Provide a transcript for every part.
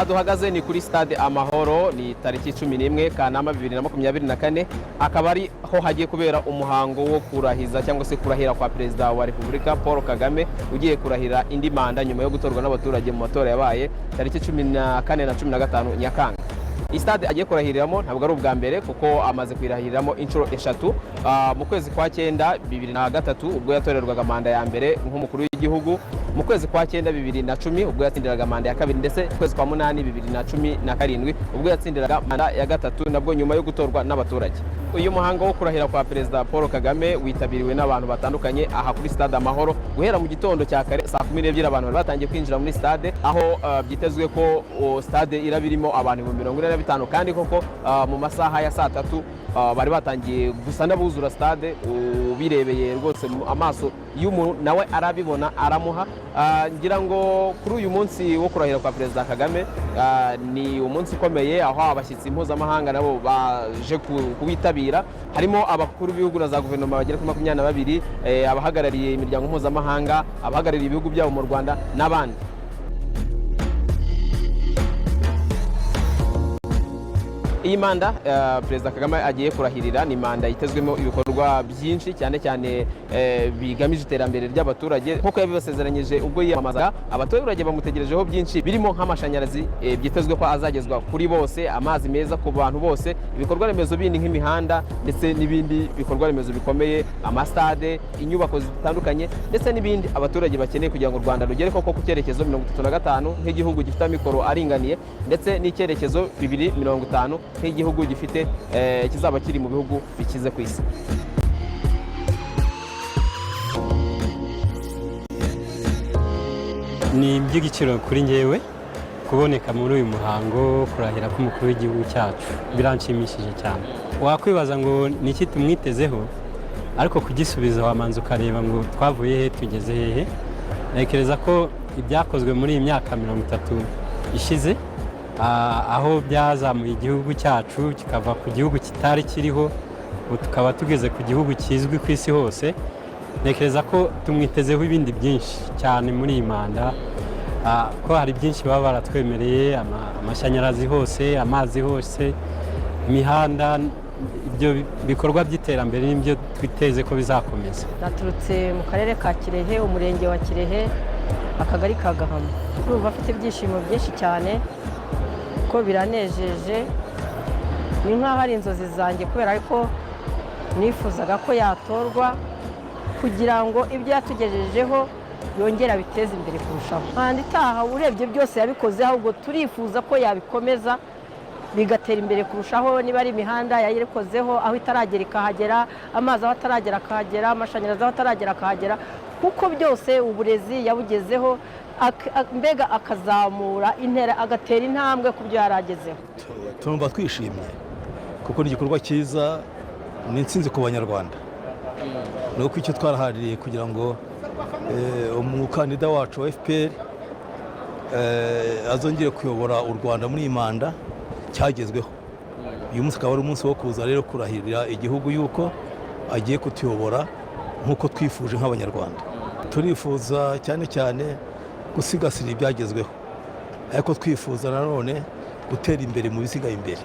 aha duhagaze ni kuri stade Amahoro, ni tariki 11 Kanama 2024, akaba ari ho hagiye kubera umuhango wo kurahiza cyangwa se kurahira kwa Perezida wa Repubulika Paul Kagame ugiye kurahira indi manda nyuma yo gutorwa n'abaturage mu matora yabaye tariki 14 na 15 Nyakanga. Stade agiye kurahiriramo ntabwo ari ubwa mbere kuko amaze kwirahiriramo inshuro eshatu, mu kwezi kwa 9 2003 ubwo yatorerwaga manda ya mbere nk'umukuru w'igihugu, mu kwezi kwa 9 2010 ubwo yatsindiraga manda ya kabiri, ndetse mu kwezi kwa 8 2017 ubwo yatsindiraga manda ya gatatu nabwo nyuma yo gutorwa n'abaturage. Uyu muhango wo kurahira kwa Perezida Paul Kagame witabiriwe n'abantu batandukanye aha kuri stade Amahoro guhera mu gitondo cya kare saa 12 abantu batangiye kwinjira muri stade, aho byitezwe ko stade irabirimo abantu 45 kandi koko mu masaha ya saa 3 bari batangiye gusa n'abuzura stade, ubirebeye rwose amaso y'umuntu nawe arabibona aramuha. Ngira ngo kuri uyu munsi wo kurahira kwa Perezida Kagame ni umunsi ukomeye aho abashyitsi mpuzamahanga nabo baje kuwitabira, harimo abakuru b'ibihugu na za guverinoma bagera kuri 22, abahagarariye imiryango mpuzamahanga, abahagarariye ibihugu byabo mu Rwanda n'abandi. Iyi manda Perezida Kagame agiye kurahirira ni manda yitezwemo ibikorwa byinshi cyane cyane bigamije iterambere ry'abaturage nk'uko yabibasezeranyije ubwo yiyamamazaga. Abaturage bamutegerejeho byinshi birimo nk'amashanyarazi byitezwe ko azagezwa kuri bose, amazi meza ku bantu bose, ibikorwa remezo bindi nk'imihanda ndetse n'ibindi bikorwa remezo bikomeye, amastade, inyubako zitandukanye ndetse n'ibindi abaturage bakeneye kugira ngo u Rwanda rugere koko ku cyerekezo 35 nk'igihugu gifite amikoro aringaniye, ndetse n'icyerekezo 2050 nk'igihugu gifite kizaba kiri mu bihugu bikize ku isi. Ni iby'igiciro kuri njyewe kuboneka muri uyu muhango kurahira k'umukuru w'igihugu cyacu, biranshimishije cyane. Wakwibaza ngo ni iki tumwitezeho, ariko kugisubiza wamanza ukareba ngo twavuye he tugeze hehe. Ntekereza ko ibyakozwe muri iyi myaka 30 ishize, aho byazamuye igihugu cyacu kikava ku gihugu kitari kiriho tukaba tugeze ku gihugu kizwi ku isi hose, ntekereza ko tumwitezeho ibindi byinshi cyane muri iyi manda, ko hari byinshi baba baratwemereye, amashanyarazi hose, amazi hose, imihanda, ibyo bikorwa by'iterambere n'ibyo twiteze ko bizakomeza. Naturutse mu karere ka Kirehe, umurenge wa Kirehe, akagari ka Gahama. Urumva afite ibyishimo byinshi cyane ko biranejeje, ni nk'aho ari inzozi zanjye kubera ko nifuzaga ko yatorwa kugira ngo ibyo yatugejejeho yongera biteze imbere kurushaho. Kandi itaha urebye byose yabikoze, ahubwo turifuza ko yabikomeza bigatera imbere kurushaho. Niba ari imihanda yayikozeho aho itaragera ikahagera, amazi aho ataragera akahagera, amashanyarazi aho ataragera akahagera, kuko byose uburezi yabugezeho, mbega akazamura intera, agatera intambwe ku byo yaragezeho. Tumva twishimye kuko ni igikorwa cyiza, ni intsinzi ku banyarwanda. Nuko icyo twarahariye kugira ngo umukandida wacu wa FPR azongere kuyobora u Rwanda muri iyi manda cyagezweho. Uyu munsi akaba ari umunsi wo kuza rero kurahirira igihugu yuko agiye kutuyobora nk'uko twifuje nk'abanyarwanda. Turifuza cyane cyane gusigasira ibyagezweho, ariko twifuza nanone gutera imbere mu bisigaye imbere,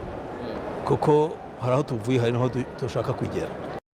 kuko hari aho tuvuye hari n'aho dushaka kugera.